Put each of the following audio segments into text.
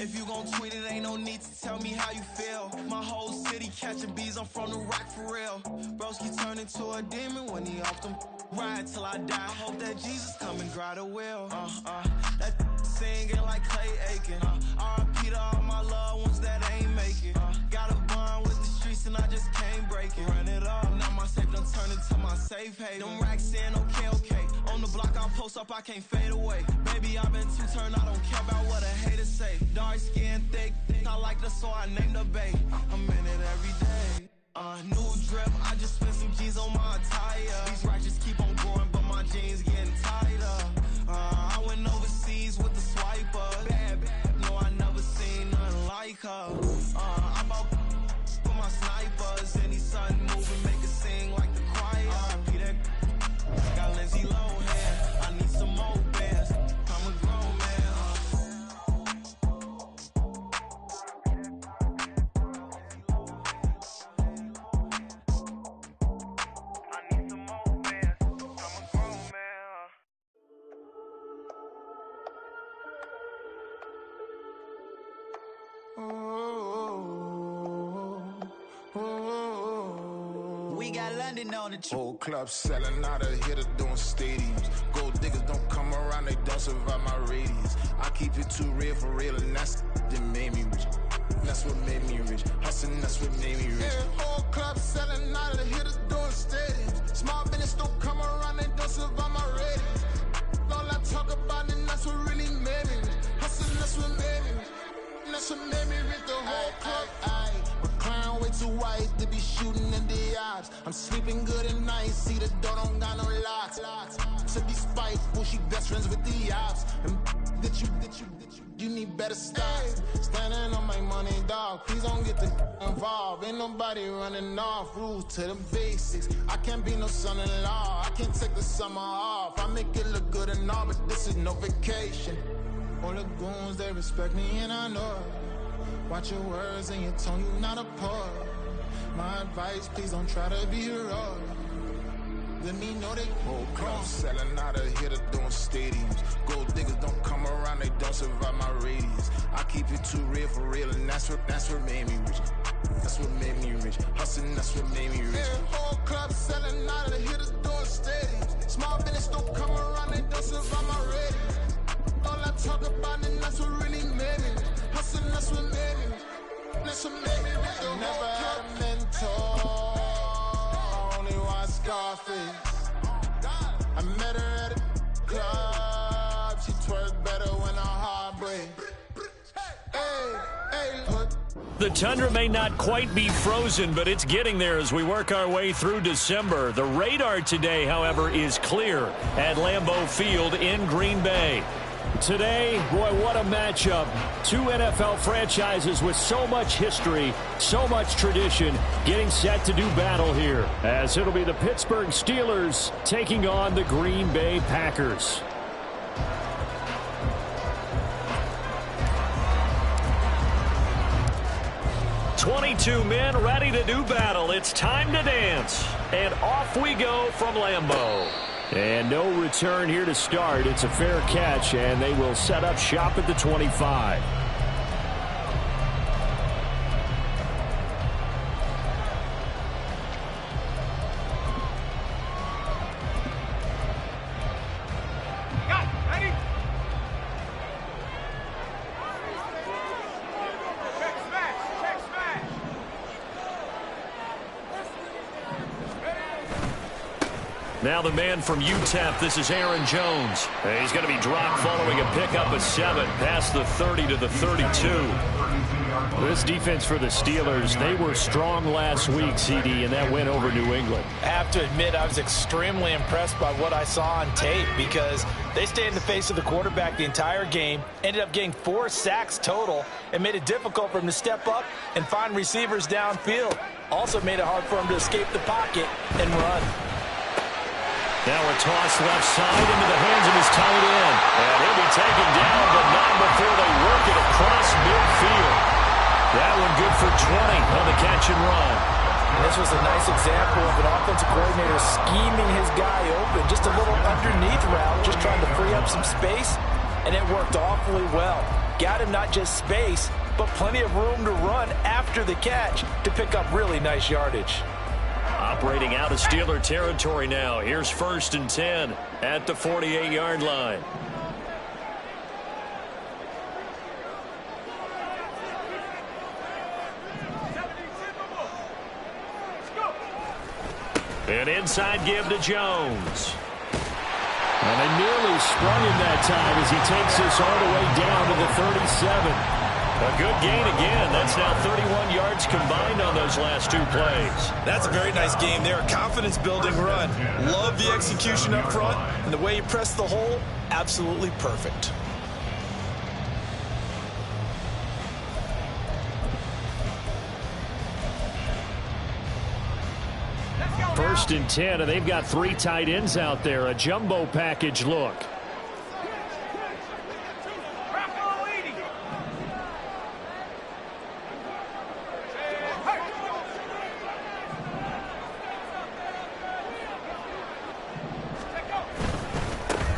If you gon' tweet it, ain't no need to tell me how you feel. My whole city catching bees, I'm from the rock for real. Broski turn into a demon when he off them. Ride till I die, hope that Jesus come and grab the wheel. That singing like Clay Aiken. R.I.P. to all my loved ones that ain't make it. Got a bond with the streets and I just can't break it. Run it up, now my safe done turned into my safe haven. Them racks in, okay. On the block I'll post up, I can't fade away. Baby, I've been too turned, I don't care about what a hater say. Dark skin, thick, I like the so I named the babe. I'm in it every day. New drip, I just spent some G's on my attire. These righteous keep on growing, but my jeans getting tighter. I went overseas with the swiper. Bad, no, I never seen nothing like her. I'm about for my snipers. Any sudden move and make it sing like the choir. R.I.P. that got Lindsay Lohan. I need some more bands. I'm a grown man. We got London on the whole club selling out of hitter doing stadiums. Gold diggers don't come around, they don't survive my radius. I keep it too real for real, and that's that made me rich. That's what made me rich. Hustling, that's what made me rich. Yeah, whole club selling out of hitters doing stadiums. Small business don't come around, they don't survive my radius. All I talk about, and that's what really made me rich. Hustling, that's what made me rich. That's what made me rich. The whole club. McLaren way too white to be shooting in the eyes. I'm sleeping good at night, see the door don't got no locks. To be spiteful, she best friends with the ops. And you need better stop. Standing on my money, dog. Please don't get the involved. Ain't nobody running off. Rules to the basics. I can't be no son-in-law. I can't take the summer off. I make it look good and all, but this is no vacation. All the goons, they respect me and I know it. Watch your words and your tone, you not a poet. My advice, please don't try to be heroic. Let me know they whole club selling out of hitter doing stadiums. Gold diggers don't come around, they don't survive my radius. I keep it too real for real, and that's what made me rich. That's what made me rich. Hustling, that's what made me rich. Yeah, whole club selling out of the hitters doing stadiums. Small business don't come around, they don't survive my radius. All I talk about, and that's what really made me rich. Hustling, that's what made me rich. That's what made me rich. I never had a mentor. Only one Scarface. I met her at a club. She twerked better when her heart breaks. Hey, look. The tundra may not quite be frozen, but it's getting there as we work our way through December. The radar today, however, is clear at Lambeau Field in Green Bay. Today, boy, what a matchup. Two NFL franchises with so much history, so much tradition, getting set to do battle here, as it'll be the Pittsburgh Steelers taking on the Green Bay Packers. "22 men ready to do battle. It's time to dance." And off we go from Lambeau. And no return here to start. It's a fair catch, and they will set up shop at the 25. Now the man from UTEP, this is Aaron Jones. He's going to be dropped following a pickup of 7 past the 30 to the 32. This defense for the Steelers, they were strong last week, CD, and that win over New England. I have to admit, I was extremely impressed by what I saw on tape because they stayed in the face of the quarterback the entire game, ended up getting 4 sacks total, and made it difficult for him to step up and find receivers downfield. Also made it hard for him to escape the pocket and run. Now a toss left side into the hands of his tight end. And he'll be taken down, but not before they work it across midfield. That one good for 20 on the catch and run. And this was a nice example of an offensive coordinator scheming his guy open. Just a little underneath route, just trying to free up some space, and it worked awfully well. got him not just space, but plenty of room to run after the catch to pick up really nice yardage. Operating out of Steeler territory now. Here's 1st and 10 at the 48-yard line. An inside give to Jones. And they nearly sprung him that time as he takes this all the way down to the 37. A good gain again. That's now 31 yards combined on those last 2 plays. That's a very nice game there. Confidence-building run. Love the execution up front. And the way he pressed the hole, absolutely perfect. First and 10, and they've got 3 tight ends out there. A jumbo package look.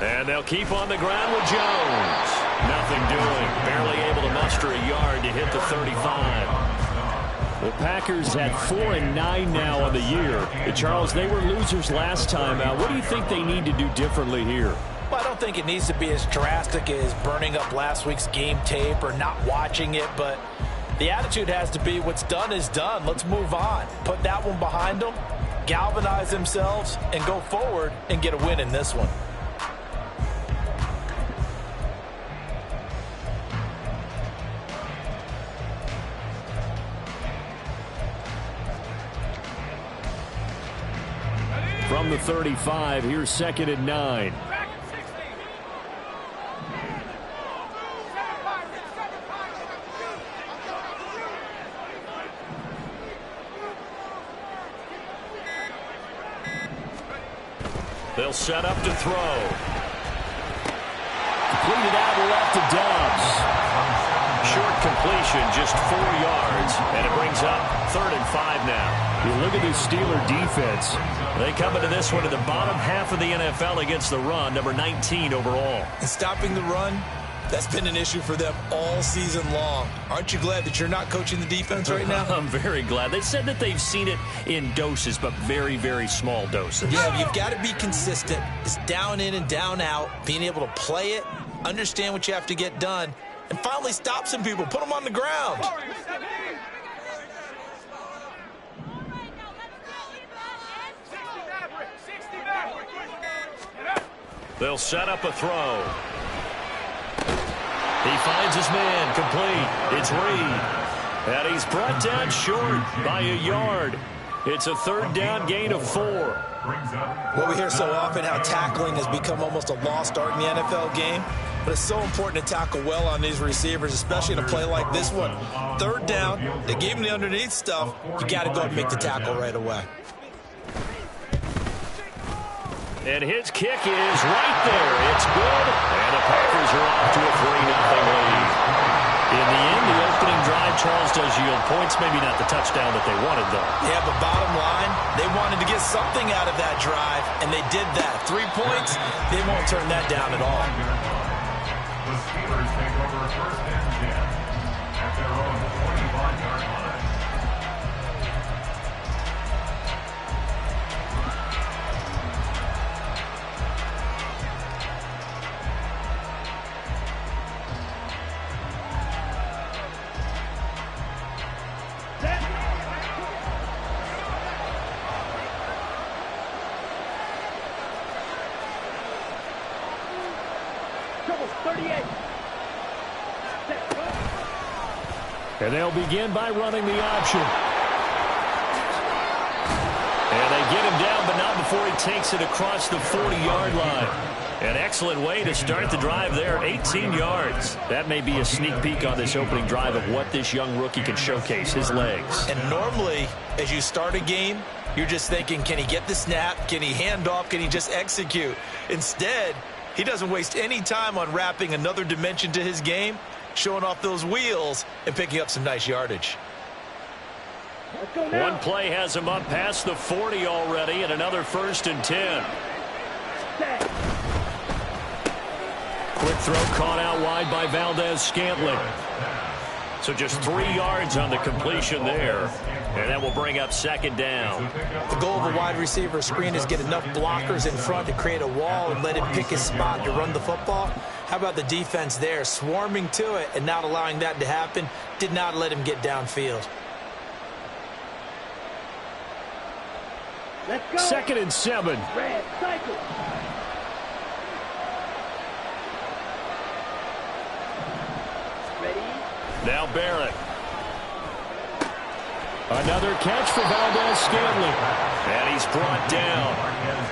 And they'll keep on the ground with Jones. Nothing doing. Barely able to muster a yard to hit the 35. The Packers at 4-9 now on the year. Charles, they were losers last time out. What do you think they need to do differently here? Well, I don't think it needs to be as drastic as burning up last week's game tape or not watching it, but the attitude has to be what's done is done. Let's move on. Put that one behind them, galvanize themselves, and go forward and get a win in this one. From the 35, here's 2nd and 9. They'll set up to throw. Completed out left to Dobbs. Short completion, just 4 yards, and it brings up 3rd and 5 now. You look at this Steeler defense. They come into this one in the bottom half of the NFL against the run, number 19 overall. And stopping the run, that's been an issue for them all season long. Aren't you glad that you're not coaching the defense right now? I'm very glad. They said that they've seen it in doses, but very, very small doses. Yeah, you've got to be consistent. It's down in and down out, being able to play it, understand what you have to get done, and finally stop some people, put them on the ground. They'll set up a throw. He finds his man, complete. It's Reed. And he's brought down short by a yard. It's a 3rd down gain of 4. Well, we hear so often how tackling has become almost a lost art in the NFL game. But it's so important to tackle well on these receivers, especially in a play like this one. 3rd down, they gave him the underneath stuff. You got to go and make the tackle right away. And his kick is right there. It's good. And the Packers are off to a 3-0 lead. In the end, the opening drive, Charles, does yield points. Maybe not the touchdown that they wanted, though. Yeah, but bottom line, they wanted to get something out of that drive, and they did that. 3 points, they won't turn that down at all. The Steelers take over 1st and 10 at their own 45-yard line. And they'll begin by running the option. And they get him down, but not before he takes it across the 40-yard line. An excellent way to start the drive there, 18 yards. That may be a sneak peek on this opening drive of what this young rookie can showcase, his legs. And normally, as you start a game, you're just thinking, can he get the snap? Can he hand off? Can he just execute? Instead, he doesn't waste any time on wrapping another dimension to his game, showing off those wheels and picking up some nice yardage. One play has him up past the 40 already, and another 1st and 10. Quick throw caught out wide by Valdez-Scantling. So just 3 yards on the completion there. And that will bring up second down. The goal of a wide receiver screen is get enough blockers in front to create a wall and let him pick his spot to run the football. How about the defense there, swarming to it and not allowing that to happen? Did not let him get downfield. Let's go. 2nd and 7. Red cycle. Ready? Now Barrett. Another catch for Valdez-Scantling. And he's brought down.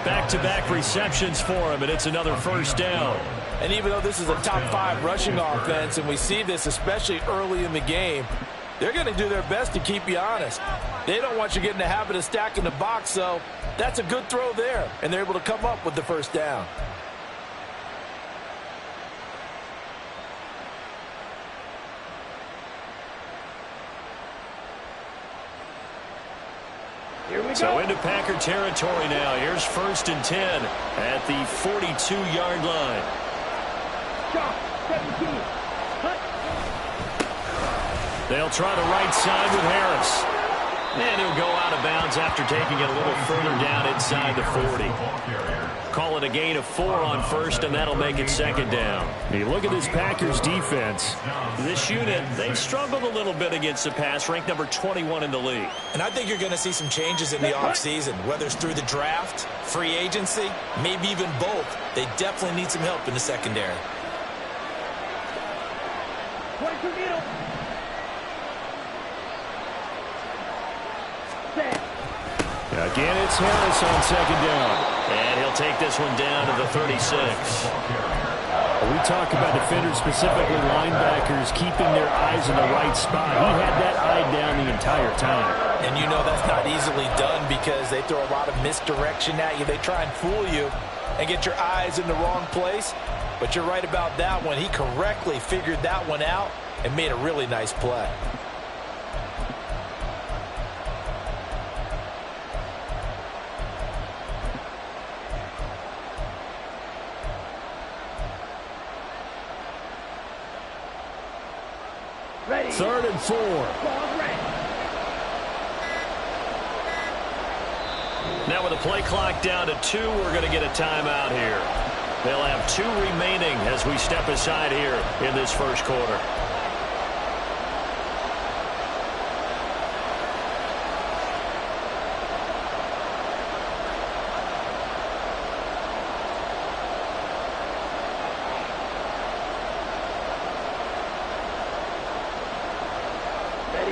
Back-to-back receptions for him, and it's another first down. And even though this is a top 5 rushing offense, and we see this especially early in the game, they're going to do their best to keep you honest. They don't want you getting the habit of stacking the box, so that's a good throw there, and they're able to come up with the first down. Here we go. So into Packer territory now. Here's 1st and 10 at the 42-yard line. Shot, 17. Cut. They'll try the right side with Harris. And he'll go out of bounds after taking it a little further down inside the 40. Call it a gain of 4 on 1st, and that'll make it 2nd down. You look at this Packers defense. This unit, they've struggled a little bit against the pass, ranked number 21 in the league. And I think you're going to see some changes in the offseason, whether it's through the draft, free agency, maybe even both. They definitely need some help in the secondary. 22 middle. Set. Again, it's Harris on 2nd down. And he'll take this one down to the 36. We talk about defenders, specifically linebackers, keeping their eyes in the right spot. He had that eye down the entire time. And you know that's not easily done because they throw a lot of misdirection at you. They try and fool you and get your eyes in the wrong place. But you're right about that one. He correctly figured that one out and made a really nice play. Ready. 3rd and 4. Ball red. Now with the play clock down to 2, we're going to get a timeout here. They'll have 2 remaining as we step aside here in this first quarter.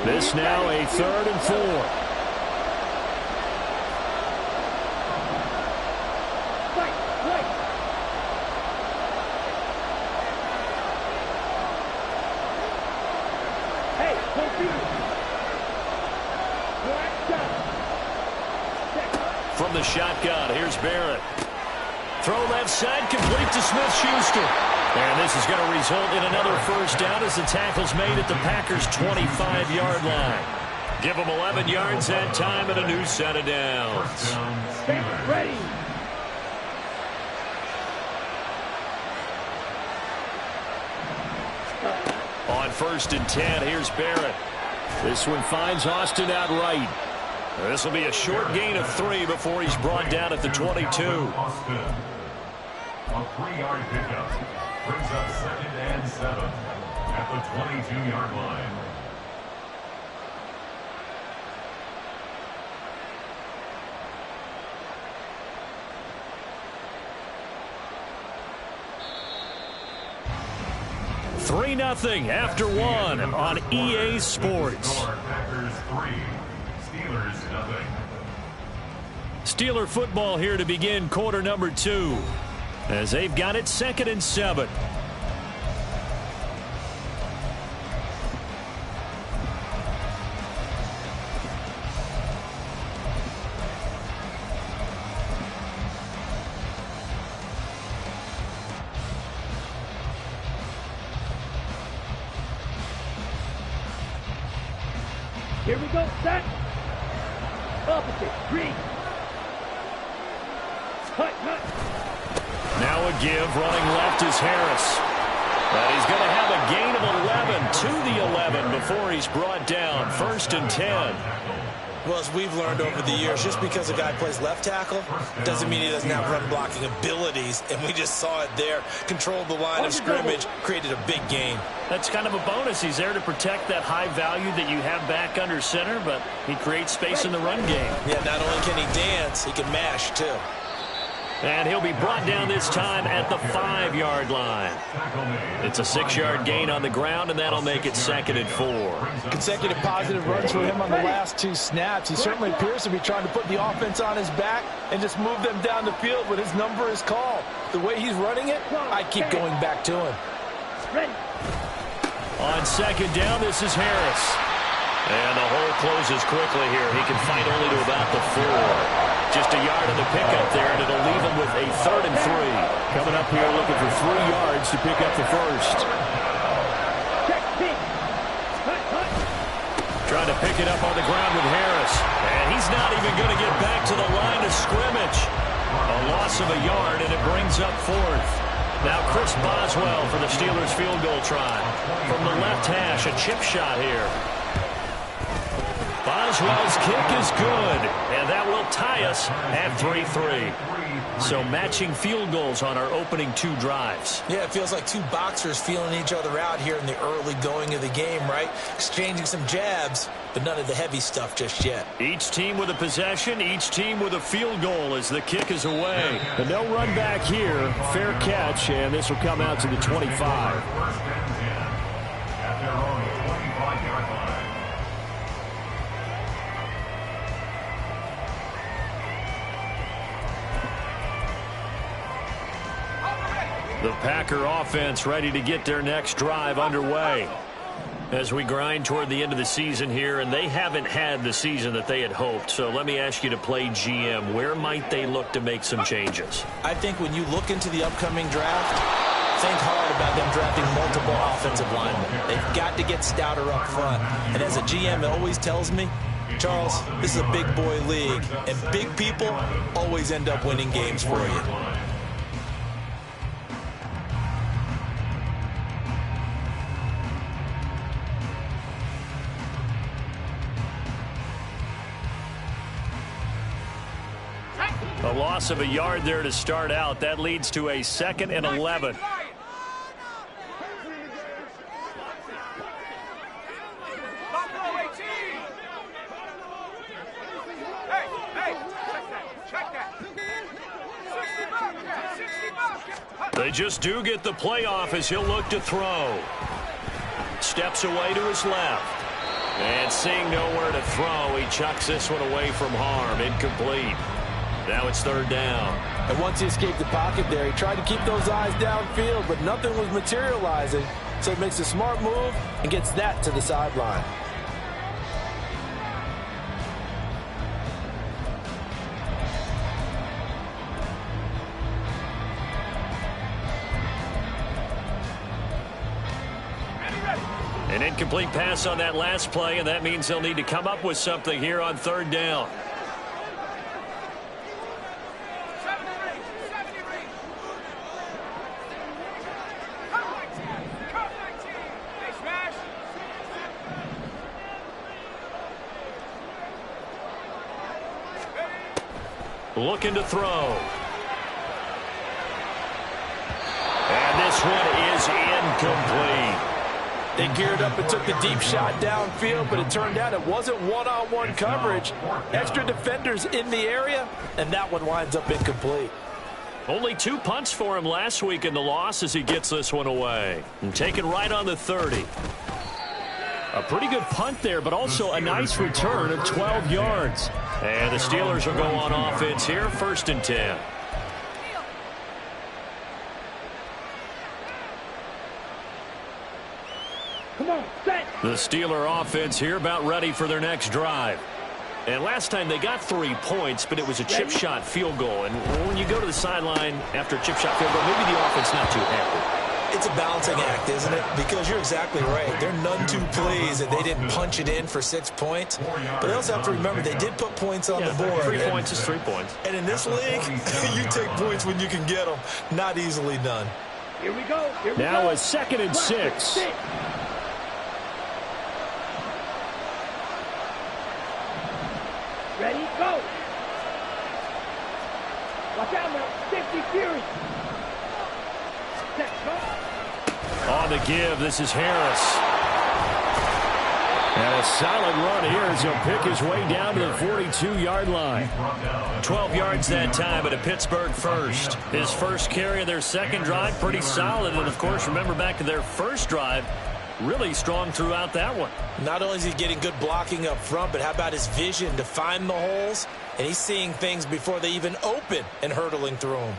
This now a 3rd and 4. Fight. Right. Hey, confused. Black shot. From the shotgun, here's Barrett. Throw left side, complete to Smith-Schuster. And this is going to result in another first down as the tackle's made at the Packers' 25-yard line. Give them 11 yards that time and a new set of downs. Ready. On 1st and 10, here's Barrett. This one finds Austin out right. This will be a short gain of 3 before he's brought down at the 22. Austin. A 3-yard pickup brings up 2nd and 7 at the 22-yard line. Three 3-0 after 1 on EA Sports. Packers 3, Steelers nothing. Steeler football here to begin quarter number 2 as they've got it 2nd and 7. Here we go, set. Opposite, green. Cut. Now a give, running left is Harris. And he's going to have a gain of 11 to the 11 before he's brought down. 1st and 10. Well, as we've learned over the years, just because a guy plays left tackle doesn't mean he doesn't have run blocking abilities, and we just saw it there. Controlled the line of scrimmage, created a big gain. That's kind of a bonus. He's there to protect that high value that you have back under center, but he creates space in the run game. Yeah, not only can he dance, he can mash, too. And he'll be brought down this time at the 5-yard line. It's a 6-yard gain on the ground, and that'll make it 2nd and 4. Consecutive positive runs for him on the last 2 snaps. He certainly appears to be trying to put the offense on his back and just move them down the field when his number is called. The way he's running it, I keep going back to him. On 2nd down, this is Harris. And the hole closes quickly here. He can fight only to about the 4. Just a yard on the pickup there, and it'll leave him with a 3rd and 3. Coming up here looking for 3 yards to pick up the first. Trying to pick it up on the ground with Harris. And he's not even going to get back to the line of scrimmage. A loss of a yard, and it brings up 4th. Now Chris Boswell for the Steelers field goal try. From the left hash, a chip shot here. Boswell's kick is good, and that will tie us at 3-3. So matching field goals on our opening 2 drives. Yeah, it feels like 2 boxers feeling each other out here in the early going of the game, right? Exchanging some jabs, but none of the heavy stuff just yet. Each team with a possession, each team with a field goal as the kick is away. And no run back here. Fair catch, and this will come out to the 25. 1st and 10 at their own 25-yard line. The Packer offense ready to get their next drive underway as we grind toward the end of the season here, and they haven't had the season that they had hoped. So let me ask you to play GM. Where might they look to make some changes? I think when you look into the upcoming draft, think hard about them drafting multiple offensive linemen. They've got to get stouter up front. And as a GM, it always tells me, Charles, this is a big boy league, and big people always end up winning games for you. A loss of a yard there to start out. That leads to a 2nd and 11. They just do get the playoff as he'll look to throw. Steps away to his left. And seeing nowhere to throw, he chucks this one away from harm. Incomplete. Now it's 3rd down. And once he escaped the pocket there, he tried to keep those eyes downfield, but nothing was materializing. So he makes a smart move and gets that to the sideline. An incomplete pass on that last play, and that means they'll need to come up with something here on 3rd down. Looking to throw. And this one is incomplete. They geared up and took the deep shot downfield, but it turned out it wasn't one-on-one coverage. Extra defenders in the area, and that one winds up incomplete. Only 2 punts for him last week in the loss as he gets this one away. And taken right on the 30. A pretty good punt there, but also a nice return of 12 yards. And the Steelers will go on offense here, 1st and 10. Come on, set. The Steeler offense here about ready for their next drive. And last time they got 3 points, but it was a chip shot field goal. And when you go to the sideline after a chip shot field goal, maybe the offense not too happy. It's a balancing act, isn't it? Because you're exactly right. They're none too pleased that they didn't punch it in for 6 points. But they also have to remember they did put points on the board. 3 points is 3 points. And in this league, you take points when you can get them. Not easily done. Here we go. Here we Now go. a 2nd and 6. Ready, go. Watch out now. Safety Fury. Set, go. On the give, this is Harris. And a solid run here as he'll pick his way down to the 42-yard line. 12 yards that time, but a Pittsburgh first. His first carry of their second drive, pretty solid. And, of course, remember back to their first drive, really strong throughout that one. Not only is he getting good blocking up front, but how about his vision to find the holes? And he's seeing things before they even open and hurdling through them.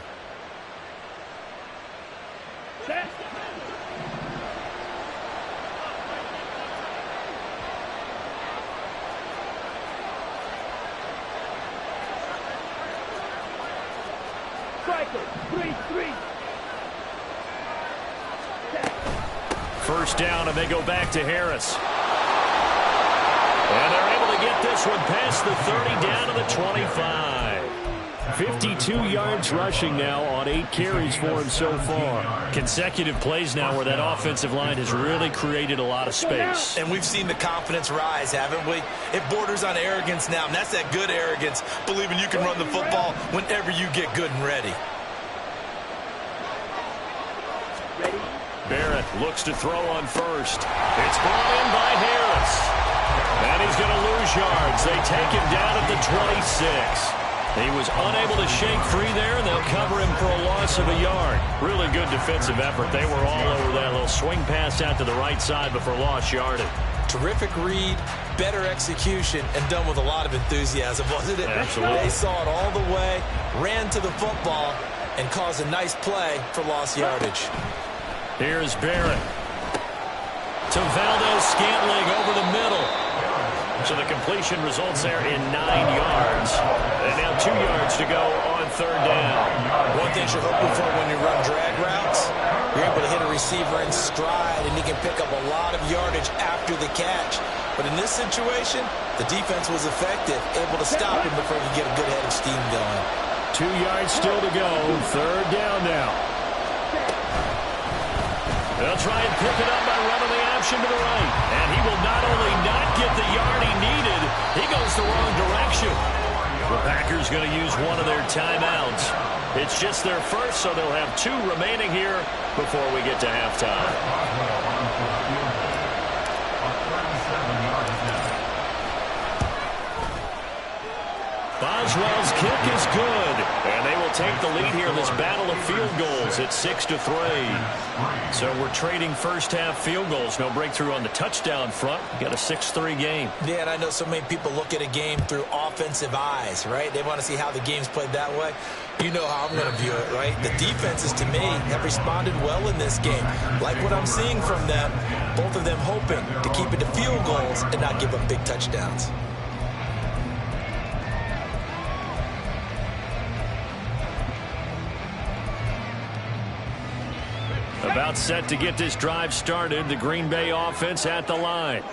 Set. Striker, 3-3. Set. First down, and they go back to Harris. And they're able to get this one past the 30 down to the 25. 52 yards rushing now on 8 carries for him so far. Consecutive plays now where that offensive line has really created a lot of space. And we've seen the confidence rise, haven't we? It borders on arrogance now, and that's that good arrogance, believing you can run the football whenever you get good and ready. Ready. Barrett looks to throw on first. It's brought in by Harris. And he's going to lose yards. They take him down at the 26. He was unable to shake free there, and they'll cover him for a loss of a yard. Really good defensive effort. They were all over that little swing pass out to the right side before lost yardage. Terrific read, better execution, and done with a lot of enthusiasm, wasn't it? Absolutely. They saw it all the way, ran to the football, and caused a nice play for lost yardage. Here's Barrett. To Valdez-Scantling over the middle. So the completion results there in 9 yards. And now 2 yards to go on third down. One thing you're hoping for when you run drag routes, you're able to hit a receiver in stride, and he can pick up a lot of yardage after the catch. But in this situation, the defense was effective, able to stop him before he get a good head of steam going. 2 yards still to go. Third down now. They'll try and pick it up by running the option to the right. And he will not only not get the yard he needed, he goes the wrong direction. The Packers going to use one of their timeouts. It's just their first, so they'll have 2 remaining here before we get to halftime. Boswell's kick is good, and they will take the lead here in this battle of field goals at 6-3. So we're trading first half field goals. No breakthrough on the touchdown front. Got a 6-3 game. Yeah, and I know so many people look at a game through offensive eyes, right? They want to see how the game's played that way. You know how I'm going to view it, right? The defenses, to me, have responded well in this game. Like what I'm seeing from them, both of them hoping to keep it to field goals and not give up big touchdowns. About set to get this drive started. The Green Bay offense at the line.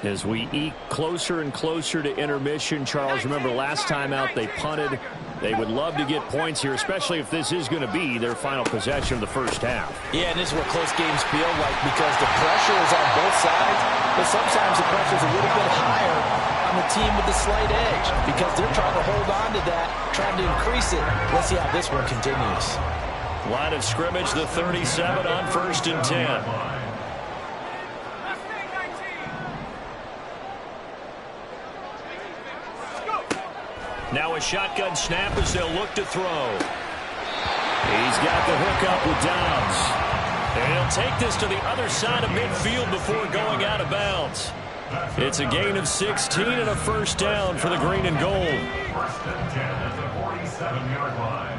As we eke closer and closer to intermission, Charles, remember last time out they punted. They would love to get points here, especially if this is going to be their final possession of the first half. Yeah, and this is what close games feel like because the pressure is on both sides, but sometimes the pressure is a little bit higher on the team with the slight edge because they're trying to hold on to that, trying to increase it. Let's see how this one continues. Line of scrimmage, the 37 on 1st and 10. Now a shotgun snap as they'll look to throw. He's got the hook up with Dobbs. And he'll take this to the other side of midfield before going out of bounds. It's a gain of 16 and a first down for the green and gold. 1st and 10 at the 47-yard line.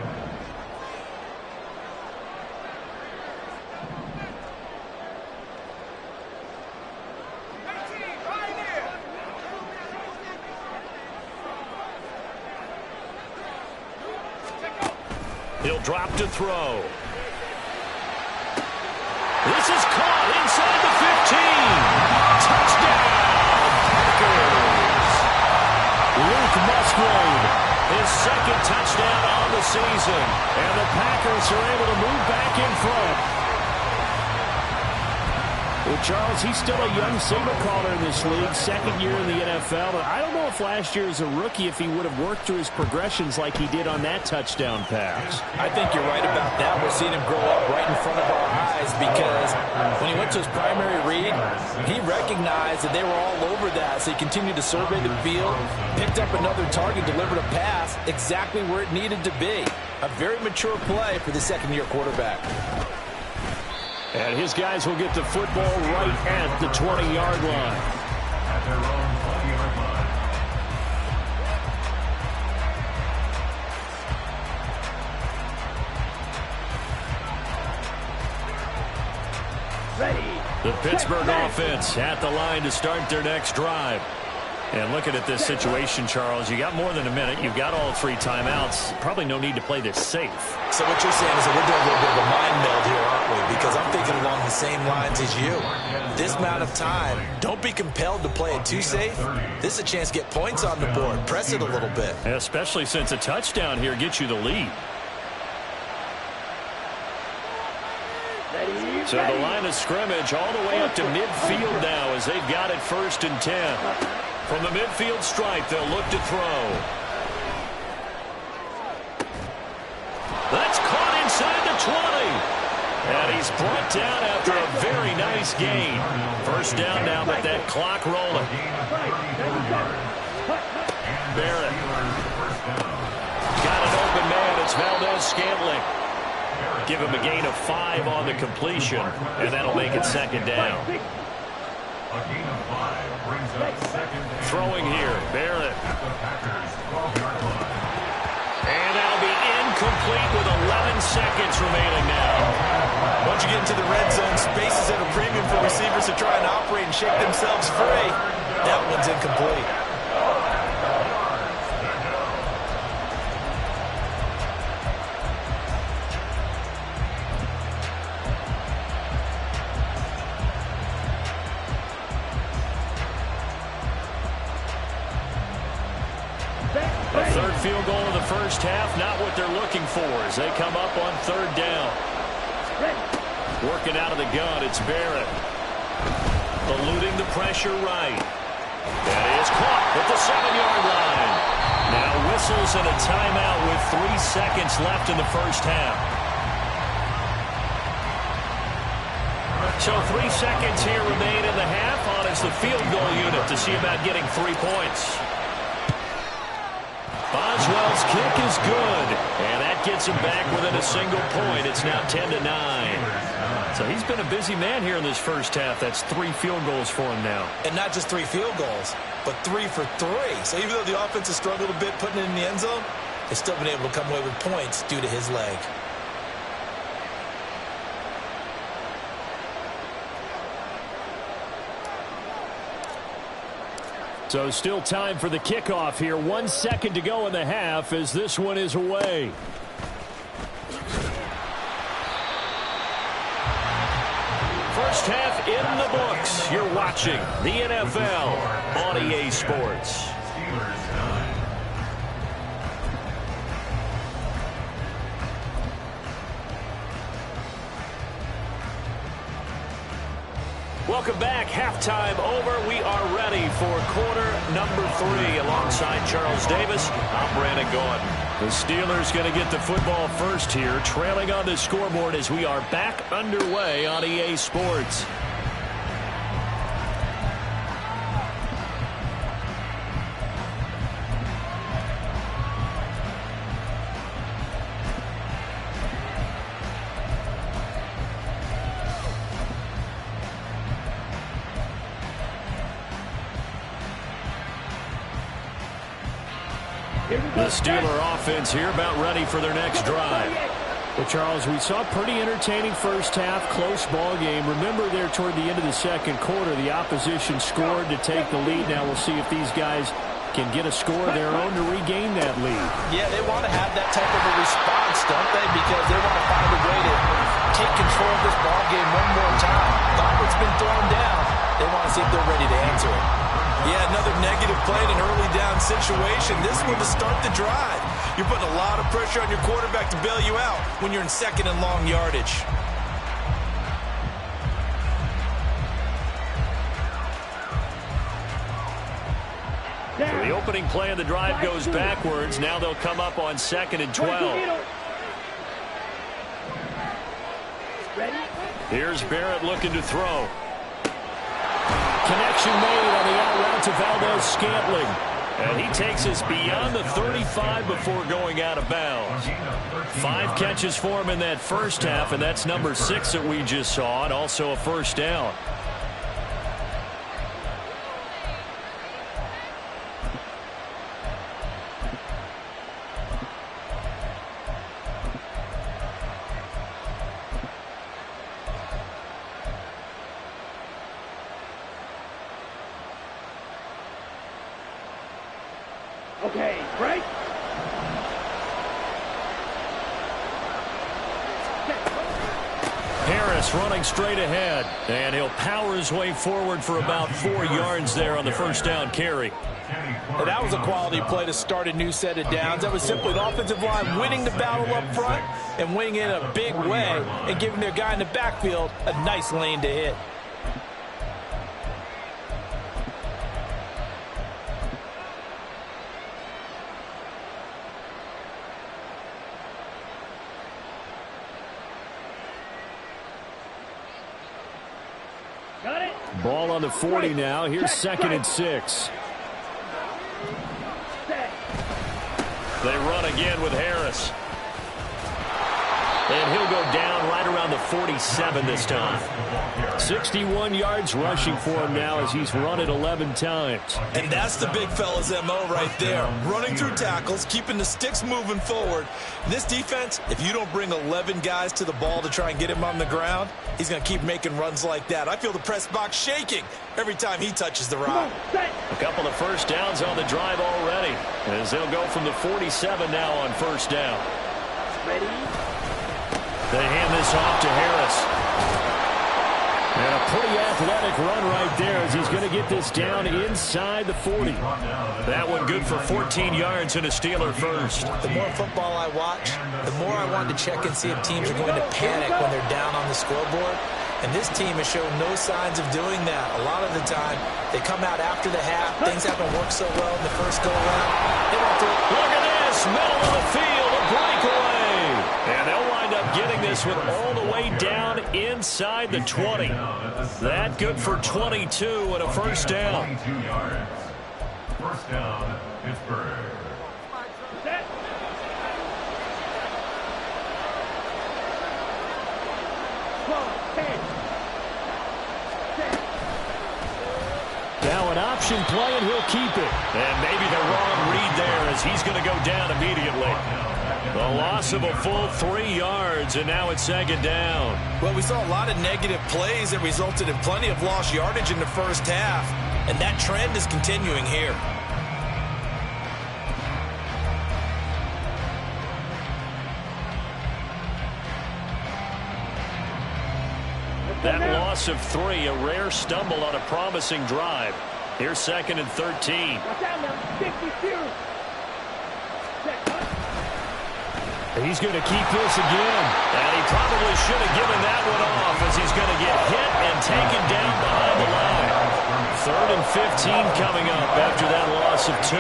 He'll drop to throw. This is caught inside the 15. Touchdown, Packers. Luke Musgrave, his second touchdown on the season. And the Packers are able to move back in front. Well, Charles, he's still a young signal caller in this league, second year in the NFL. But I don't know if last year as a rookie, if he would have worked through his progressions like he did on that touchdown pass. I think you're right about that. We're seeing him grow up right in front of our eyes because when he went to his primary read, he recognized that they were all over that. So he continued to survey the field, picked up another target, delivered a pass exactly where it needed to be. A very mature play for the second-year quarterback. And his guys will get the football right at the 20-yard line. At their own 20-yard line. Ready. The Pittsburgh offense at the line to start their next drive. And looking at this situation, Charles, you got more than a minute. You've got all 3 timeouts. Probably no need to play this safe. So what you're saying is that we're doing a little bit of a mind meld here, aren't we? Because I'm thinking along the same lines as you. This amount of time, don't be compelled to play it too safe. This is a chance to get points on the board. Press it a little bit. Especially since a touchdown here gets you the lead. So the line of scrimmage all the way up to midfield now as they've got it 1st and 10. From the midfield stripe, they'll look to throw. That's caught inside the 20. And he's brought down after a very nice gain. 1st down now, but that clock rolling. Barrett. Got an open man. It's Valdez-Scantling. Give him a gain of 5 on the completion, and that'll make it 2nd down. A gain of 5 brings up 2nd down. Throwing here, Barrett. At the Packers' 12-yard line. And that'll be incomplete with 11 seconds remaining now. Once you get into the red zone, space is at a premium for receivers to try and operate and shake themselves free. That one's incomplete. A 3rd field goal in the 1st half, not what they're looking for as they come up on 3rd down. Working out of the gun, it's Barrett. Eluding the pressure right. That is caught at the 7-yard line. Now whistles and a timeout with 3 seconds left in the 1st half. So 3 seconds here remain in the half on as the field goal unit to see about getting 3 points. Boswell's kick is good, and that gets him back within a single point. It's now 10-9. So he's been a busy man here in this 1st half. That's 3 field goals for him now. And not just 3 field goals, but 3 for 3. So even though the offense has struggled a bit putting it in the end zone, they've still been able to come away with points due to his leg. So still time for the kickoff here. 1 second to go in the half as this one is away. First half in the books. You're watching the NFL on EA Sports. Steelers 9. Welcome back. Halftime over. We are ready for quarter number 3. Alongside Charles Davis, I'm Brandon Gordon. The Steelers going to get the football first here, trailing on the scoreboard as we are back underway on EA Sports. The Steeler offense here about ready for their next drive. Well, Charles, we saw a pretty entertaining 1st half, close ball game. Remember there toward the end of the 2nd quarter, the opposition scored to take the lead. Now we'll see if these guys can get a score of their own to regain that lead. Yeah, they want to have that type of a response, don't they? Because they want to find a way to take control of this ball game one more time. Gauntlet's been thrown down. They want to see if they're ready to answer it. Yeah, another negative playing an early down situation. This one to start the drive. You're putting a lot of pressure on your quarterback to bail you out when you're in second and long yardage. So the opening play of the drive goes backwards. Now they'll come up on 2nd and 12. Here's Barrett looking to throw. Connection made on the out route to Valdez-Scantling. And he takes us beyond the 35 before going out of bounds. 5 catches for him in that first half, and that's number 6 that we just saw, and also a first down. Okay, break. Harris running straight ahead, and he'll power his way forward for about 4 yards there on the first down carry. And that was a quality play to start a new set of downs. That was simply the offensive line winning the battle up front and winning it in a big way and giving their guy in the backfield a nice lane to hit. Got it. Ball on the 40 now. Here's 2nd and 6. They run again with Harris. And he'll go down right around the 47 this time. 61 yards rushing for him now as he's run it 11 times. And that's the big fella's MO right there. Running through tackles, keeping the sticks moving forward. This defense, if you don't bring 11 guys to the ball to try and get him on the ground, he's going to keep making runs like that. I feel the press box shaking every time he touches the rock. A couple of first downs on the drive already, as they'll go from the 47 now on first down. Ready. They hand this off to Harris. And a pretty athletic run right there as he's going to get this down inside the 40. That one good for 14 yards and a Steeler first. The more football I watch, the more I want to check and see if teams are going to panic when they're down on the scoreboard. And this team has shown no signs of doing that. A lot of the time, they come out after the half. Things haven't worked so well in the first go-around. They went through. Look at this, middle of the field, a breakaway. And they'll wind up getting this one all the way down inside the 20. That good for 22 and a first down. 22 yards. First down, Pittsburgh. Set. Now an option play, and he'll keep it. And maybe the wrong read there as he's going to go down immediately. The loss of a full 3 yards, and now it's 2nd down. Well, we saw a lot of negative plays that resulted in plenty of lost yardage in the first half, and that trend is continuing here. That loss of 3, a rare stumble on a promising drive. Here's 2nd and 13. Watch out now. 52. Set. He's going to keep this again. And he probably should have given that one off as he's going to get hit and taken down behind the line. 3rd and 15 coming up after that loss of 2.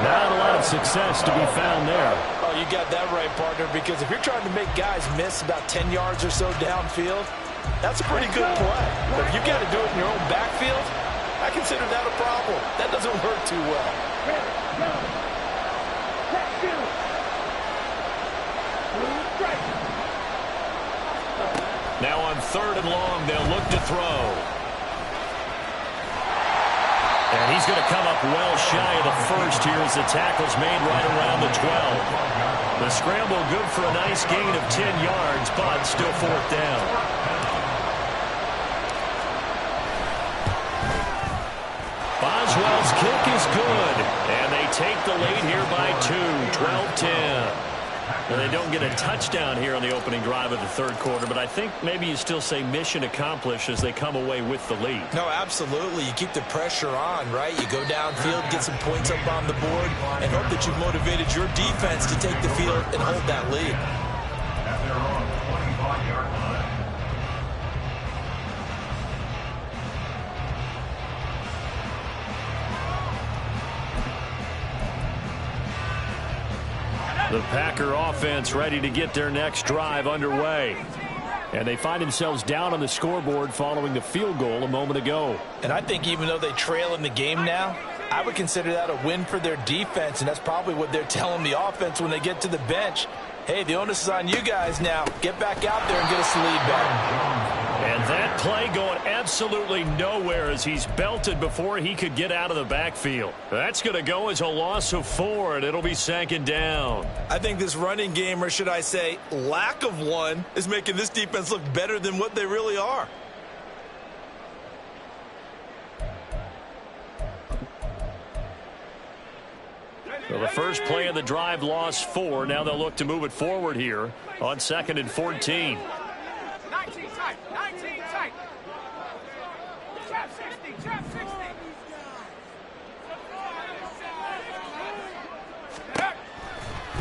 Not a lot of success to be found there. Oh, you got that right, partner, because if you're trying to make guys miss about 10 yards or so downfield, that's a pretty good play. But if you've got to do it in your own backfield, I consider that a problem. That doesn't work too well. Ready. Go. Set. Two. Strike. Now on 3rd and long, they'll look to throw. And he's going to come up well shy of the first here as the tackle's made right around the 12. The scramble good for a nice gain of 10 yards, but still 4th down. Boswell's kick is good, and they take the lead here by 2, 12-10. Well, they don't get a touchdown here on the opening drive of the third quarter, but I think maybe you still say mission accomplished as they come away with the lead. No, absolutely. You keep the pressure on, right? You go downfield, get some points up on the board, and hope that you've motivated your defense to take the field and hold that lead. At their own 25-yard line. The Packer offense ready to get their next drive underway. And they find themselves down on the scoreboard following the field goal a moment ago. And I think even though they trail in the game now, I would consider that a win for their defense, and that's probably what they're telling the offense when they get to the bench. Hey, the onus is on you guys now. Get back out there and get us the lead back. And that play going absolutely nowhere as he's belted before he could get out of the backfield. That's going to go as a loss of 4, and it'll be second down. I think this running game, or should I say lack of one, is making this defense look better than what they really are. Well, the first play of the drive lost 4. Now they'll look to move it forward here on 2nd and 14. 19 tight, 19 tight. Trap 60, trap 60.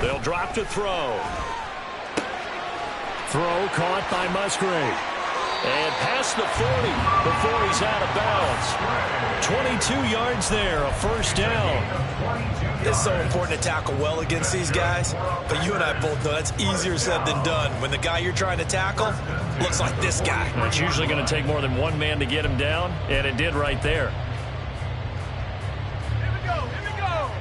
They'll drop to throw. Throw caught by Musgrave. And past the 40 before he's out of bounds. 22 yards there, a first down. It's so important to tackle well against these guys, but you and I both know that's easier said than done. When the guy you're trying to tackle looks like this guy. It's usually going to take more than one man to get him down, and it did right there. Here we go, here we go.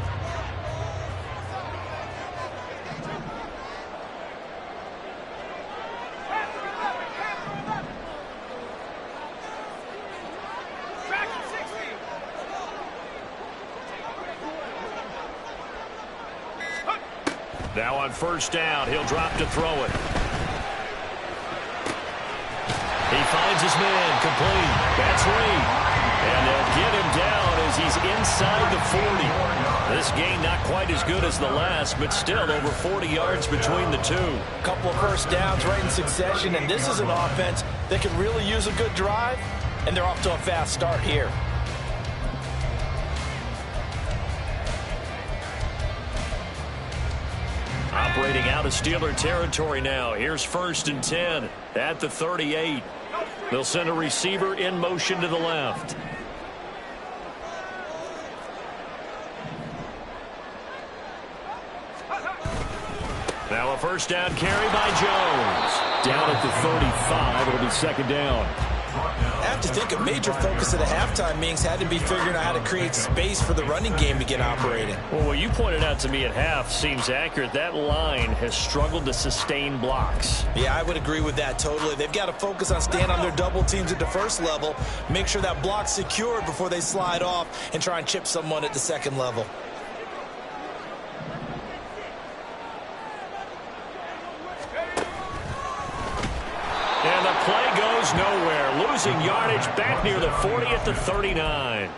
Track 60. Now on first down, he'll drop to throw it. He finds his man, complete. That's Reed. And they'll get him down as he's inside the 40. This gain not quite as good as the last, but still over 40 yards between the two. A couple of first downs right in succession, and this is an offense that could really use a good drive, and they're off to a fast start here. Operating out of Steeler territory now. Here's 1st and 10 at the 38. They'll send a receiver in motion to the left. Now a first down carry by Jones. Down at the 35. It'll be second down. I have to think a major focus of the halftime meetings had to be figuring out how to create space for the running game to get operating. Well, what you pointed out to me at half seems accurate. That line has struggled to sustain blocks. Yeah, I would agree with that totally. They've got to focus on staying on their double teams at the first level, make sure that block's secured before they slide off and try and chip someone at the second level. And the play goes nowhere. Losing yardage back near the 40 at the 39.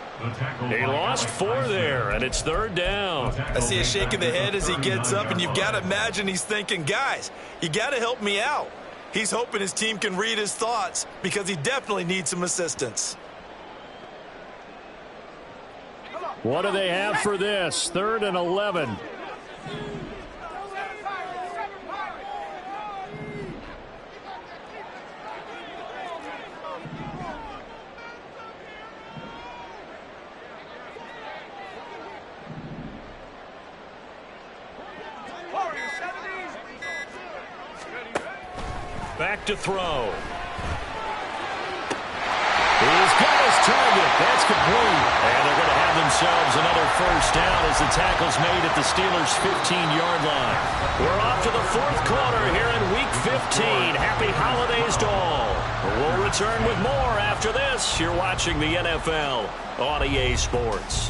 He lost 4 there, and it's third down. I see a shake of the head as he gets up, and you've got to imagine he's thinking, guys, you got to help me out. He's hoping his team can read his thoughts because he definitely needs some assistance. What do they have for this? 3rd and 11. Back to throw. He's got his target. That's complete. And they're going to have themselves another first down as the tackle's made at the Steelers' 15-yard line. We're off to the 4th quarter here in Week 15. Happy holidays to all. We'll return with more after this. You're watching the NFL on EA Sports.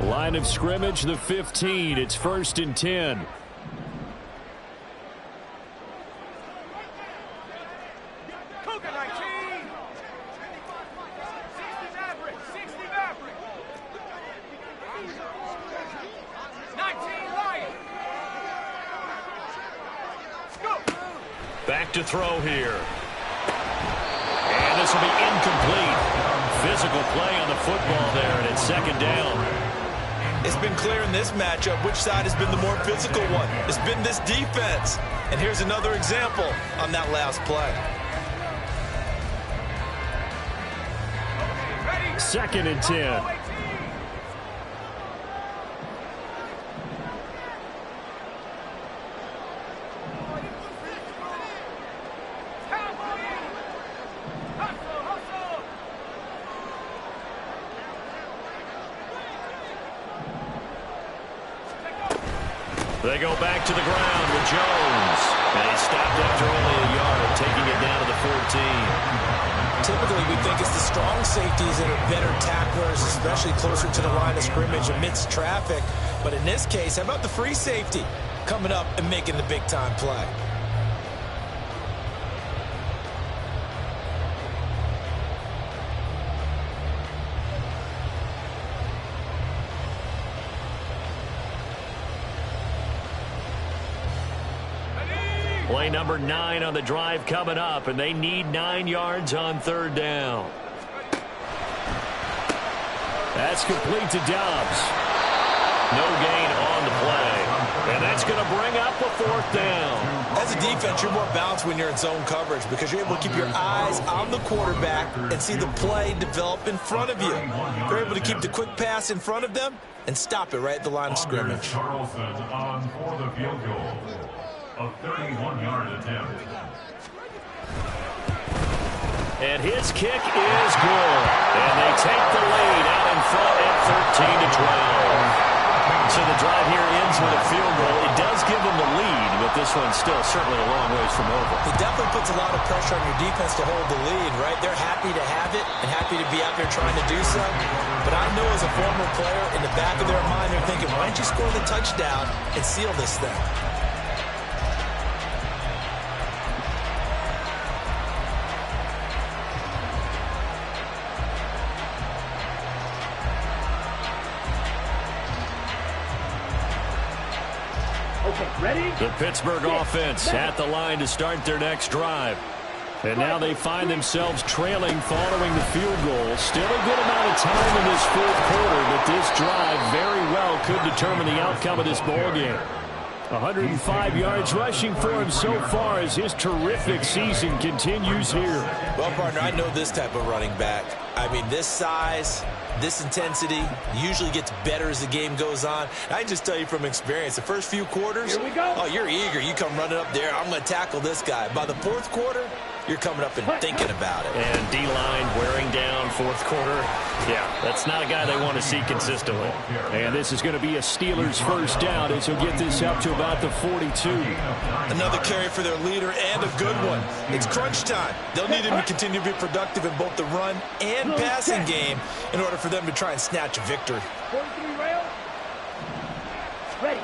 Line of scrimmage, the 15. It's 1st and 10. Back to throw here. And this will be incomplete. Physical play on the football there, and it's second down. It's been clear in this matchup which side has been the more physical one. It's been this defense. And here's another example on that last play. Second and 10. They go back to the ground with Jones. And he stopped after only a yard, taking it down to the 14. Typically, we think it's the strong safeties that are better tacklers, especially closer to the line of scrimmage amidst traffic. But in this case, how about the free safety coming up and making the big-time play? Play number 9 on the drive coming up, and they need 9 yards on third down. That's complete to Dobbs. No gain on the play. And that's going to bring up a fourth down. As a defense, you're more balanced when you're in zone coverage because you're able to keep your eyes on the quarterback and see the play develop in front of you. You're able to keep the quick pass in front of them and stop it right at the line of scrimmage. Charleston on for the field goal. A 31-yard attempt. And his kick is good. And they take the lead out in front at 13-12. So the drive here ends with a field goal. It does give them the lead, but this one's still certainly a long ways from over. It definitely puts a lot of pressure on your defense to hold the lead, right? They're happy to have it and happy to be out there trying to do so. But I know as a former player, in the back of their mind, they're thinking, why don't you score the touchdown and seal this thing? The Pittsburgh offense at the line to start their next drive. And now they find themselves trailing following the field goal. Still a good amount of time in this fourth quarter, but this drive very well could determine the outcome of this ball game. 105 yards rushing for him so far as his terrific season continues here. Well, partner, I know this type of running back. I mean, this size, this intensity usually gets better as the game goes on. I can just tell you from experience, the first few quarters, Here we go. Oh, you're eager. You come running up there. I'm going to tackle this guy. By the fourth quarter, you're coming up and thinking about it. And D-line wearing down fourth quarter. Yeah, that's not a guy they want to see consistently. And this is going to be a Steelers first down as he'll get this up to about the 42. Another carry for their leader and a good one. It's crunch time. They'll need him to continue to be productive in both the run and passing game in order for them to try and snatch a victory. 43 rail. Ready.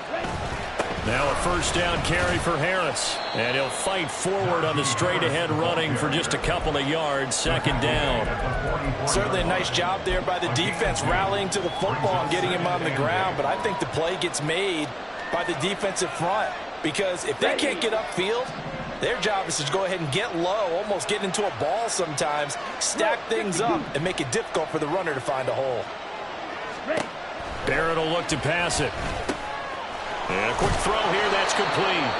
Now a first down carry for Harris. And he'll fight forward on the straight-ahead running for just a couple of yards. Second down. Certainly a nice job there by the defense rallying to the football and getting him on the ground. But I think the play gets made by the defensive front. Because if they can't get upfield, their job is to go ahead and get low, almost get into a ball sometimes, stack things up, and make it difficult for the runner to find a hole. Barrett will look to pass it. And a quick throw here, that's complete.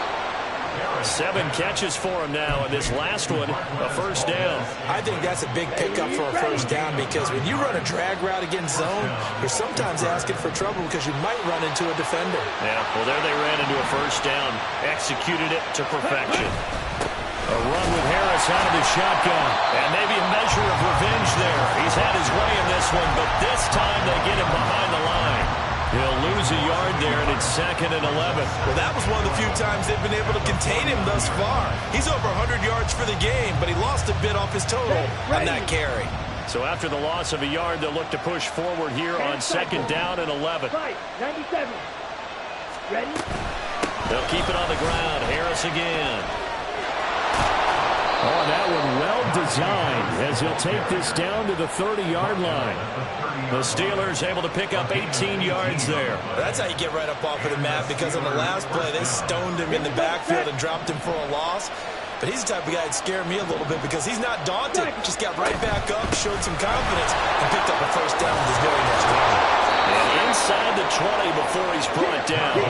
7 catches for him now, and this last one, a first down. I think that's a big pickup for a first down because when you run a drag route against zone, you're sometimes asking for trouble because you might run into a defender. Yeah, well, there they ran into a first down, executed it to perfection. A run with Harris out of the shotgun, and maybe a measure of revenge there. He's had his way in this one, but this time they get him behind the line. He'll lose a yard there, and it's 2nd and 11. Well, that was one of the few times they've been able to contain him thus far. He's over 100 yards for the game, but he lost a bit off his total on that carry. So after the loss of a yard, they'll look to push forward here on 2nd down and 11. 97. Ready? They'll keep it on the ground. Harris again. Oh, that one well designed as he'll take this down to the 30-yard line. The Steelers able to pick up 18 yards there. That's how you get right up off of the mat because on the last play, they stoned him in the backfield and dropped him for a loss. but he's the type of guy that scared me a little bit because he's not daunted. Just got right back up, showed some confidence, and picked up a first down with his very next run. And inside the 20 before he's brought down.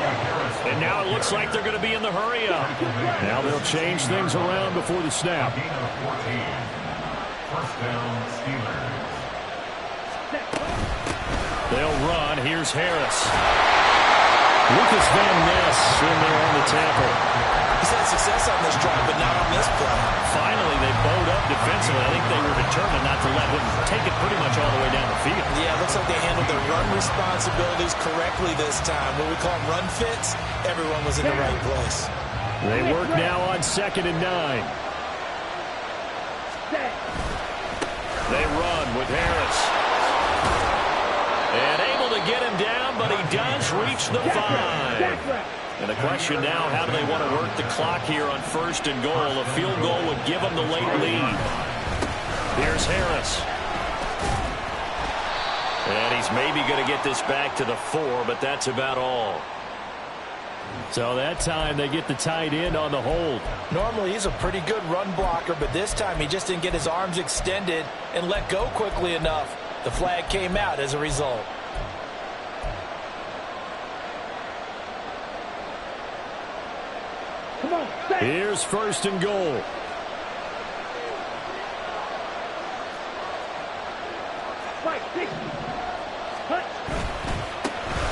And now it looks like they're going to be in the hurry up. Now they'll change things around before the snap. First down, Steelers. They'll run. Here's Harris. Lucas Van Ness in there on the tackle. He's had success on this drive, but not on this play. Finally, they bowed up defensively. I think they were determined not to let him take it pretty much all the way down the field. Yeah, it looks like they handled their run responsibilities correctly this time. What we call run fits, everyone was in the right place. They work now on 2nd and 9. They run with Harris. And able to get him down, but he does reach the 5. And the question now, how do they want to work the clock here on 1st and goal? A field goal would give them the late lead. Here's Harris. And he's maybe going to get this back to the 4, but that's about all. So that time they get the tight end on the hold. Normally he's a pretty good run blocker, but this time he just didn't get his arms extended and let go quickly enough. The flag came out as a result. Here's 1st and goal.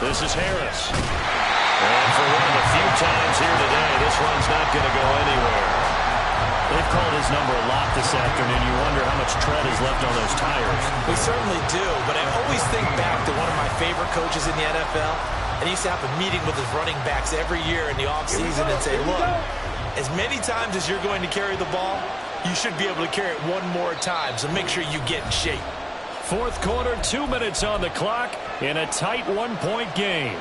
This is Harris. And for one of the few times here today, this run's not going to go anywhere. They've called his number a lot this afternoon. You wonder how much tread is left on those tires. We certainly do, but I always think back to one of my favorite coaches in the NFL, and he used to have a meeting with his running backs every year in the offseason and say, look, as many times as you're going to carry the ball, you should be able to carry it one more time, so make sure you get in shape. 4th quarter, 2 minutes on the clock in a tight 1-point game.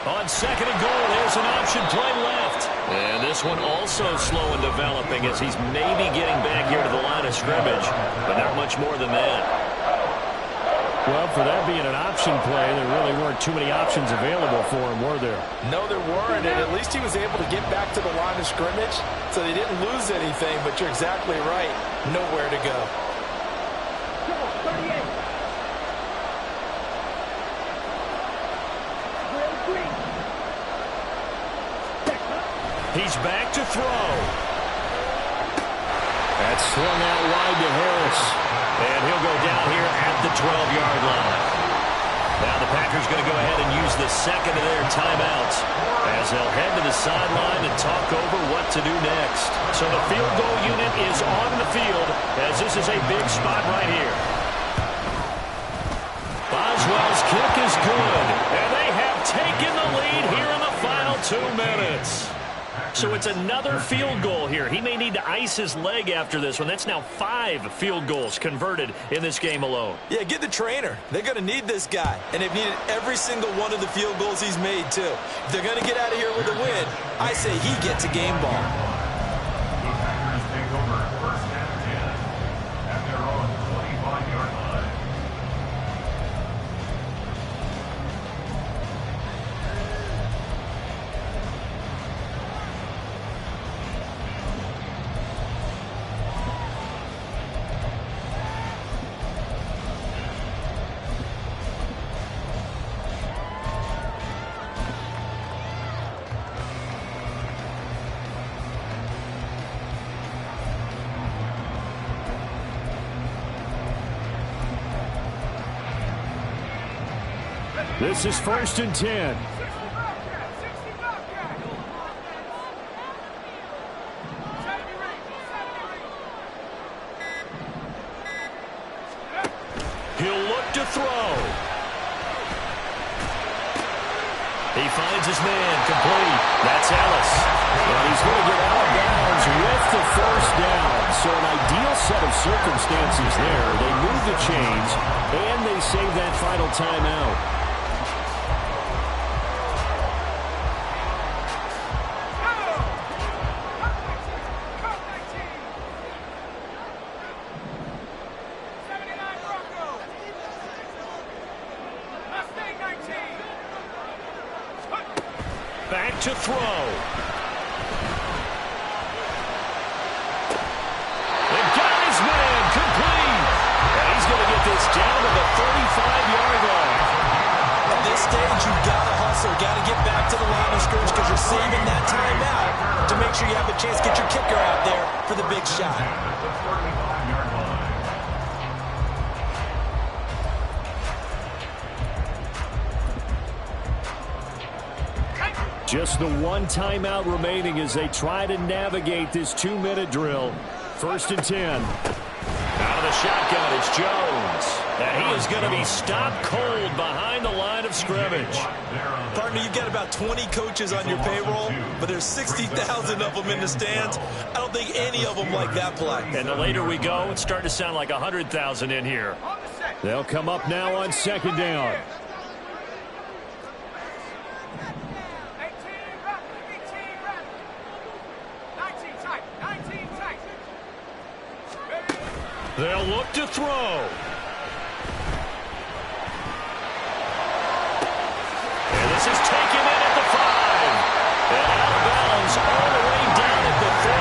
On 2nd and goal, there's an option play left. And this one also slow in developing as he's maybe getting back here to the line of scrimmage, but not much more than that. Well, for that being an option play, there really weren't too many options available for him, were there? No, there weren't, and at least he was able to get back to the line of scrimmage, so they didn't lose anything, but you're exactly right. Nowhere to go. He's back to throw. That's swung out wide to Harris. And he'll go down here at the 12-yard line. Now the Packers going to go ahead and use the second of their timeouts as they'll head to the sideline and talk over what to do next. So the field goal unit is on the field as this is a big spot right here. Boswell's kick is good, and they have taken the lead here in the final 2 minutes. So it's another field goal here. He may need to ice his leg after this one. That's now 5 field goals converted in this game alone. Yeah, get the trainer. They're going to need this guy. And they've needed every single one of the field goals he's made, too. If they're going to get out of here with a win, I say he gets a game ball. The Packers take over 1st and 10 at their own 25-yard line. This is 1st and 10. He'll look to throw. He finds his man, complete. That's Ellis. And he's going to get out of bounds with the 1st down. So an ideal set of circumstances there. They move the chains, and they save that final timeout. Back to throw. They got his man complete. And he's going to get this down to the 35-yard line. At this stage, you've got to hustle. Got to get back to the line of scrimmage because you're saving that time out to make sure you have a chance to get your kicker out there for the big shot. Just the one timeout remaining as they try to navigate this 2-minute drill. 1st and 10. Out of the shotgun, it's Jones. And he is going to be stopped cold behind the line of scrimmage. Partner, you've got about 20 coaches on your payroll, but there's 60,000 of them in the stands. I don't think any of them like that play. And the later we go, it's starting to sound like 100,000 in here. They'll come up now on 2nd down. They'll look to throw. And this is taken in at the 5. And out of bounds all the way down at the 3.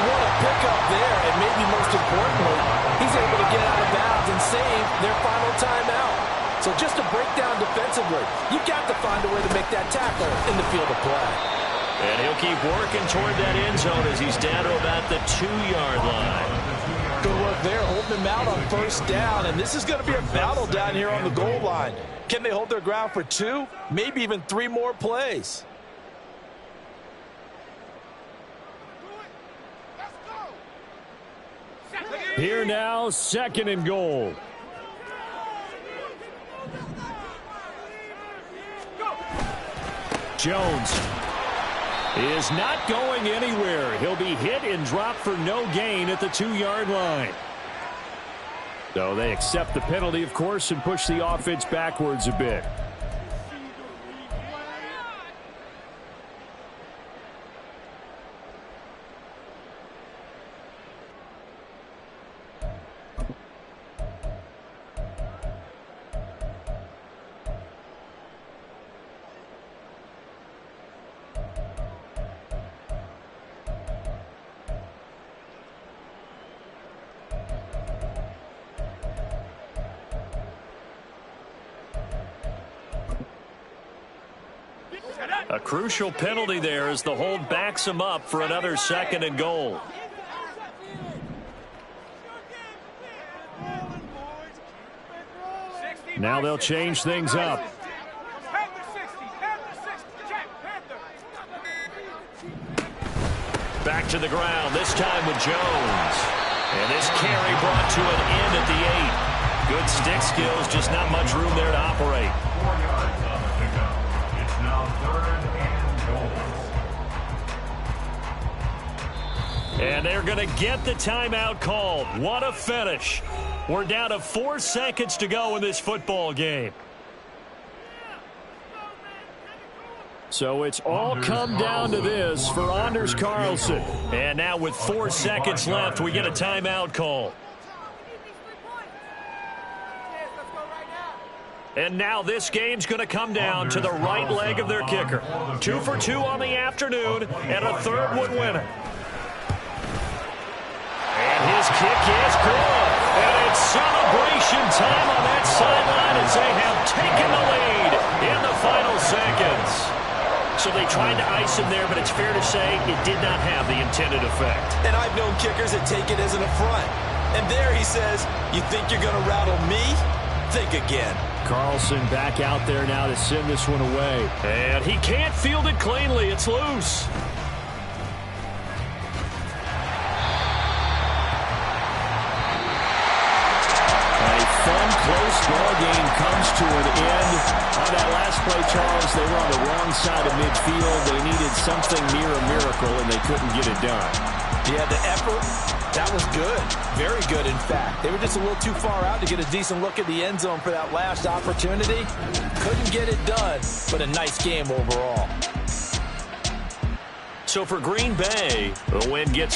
What a pickup there, and maybe most importantly, he's able to get out of bounds and save their final timeout. So just to break down defensively, you've got to find a way to make that tackle in the field of play. And he'll keep working toward that end zone as he's down to about the 2-yard line. Good work there, holding him out on 1st down, and this is going to be a battle down here on the goal line. Can they hold their ground for 2, maybe even 3 more plays? Here now, 2nd and goal. Jones is not going anywhere. He'll be hit and dropped for no gain at the 2-yard line. So they accept the penalty, of course, and push the offense backwards a bit. A crucial penalty there as the hold backs him up for another 2nd and goal. Now they'll change things up. Back to the ground, this time with Jones. And this carry brought to an end at the 8. Good stick skills, just not much room there to operate. 4 yards on the pickup. It's now 3rd and goal. And they're going to get the timeout called. What a finish. We're down to 4 seconds to go in this football game. So it's all come down to this for Anders Carlson. And now with 4 seconds left, we get a timeout call. And now this game's going to come down to the right leg of their kicker. 2 for 2 on the afternoon, and a 3rd would win it. And his kick is good. And it's celebration time on that sideline as they have taken the lead in the final seconds. So they tried to ice him there, but it's fair to say it did not have the intended effect. And I've known kickers that take it as an affront. And there he says, you think you're going to rattle me? Think again. Carlson back out there now to send this one away. And he can't field it cleanly. It's loose. A fun, close ball game comes to an end. On that last play, Charles, they were on the wrong side of midfield. They needed something near a miracle, and they couldn't get it done. Yeah, the effort, that was good. Very good, in fact. They were just a little too far out to get a decent look at the end zone for that last opportunity. Couldn't get it done, but a nice game overall. So for Green Bay, the win gets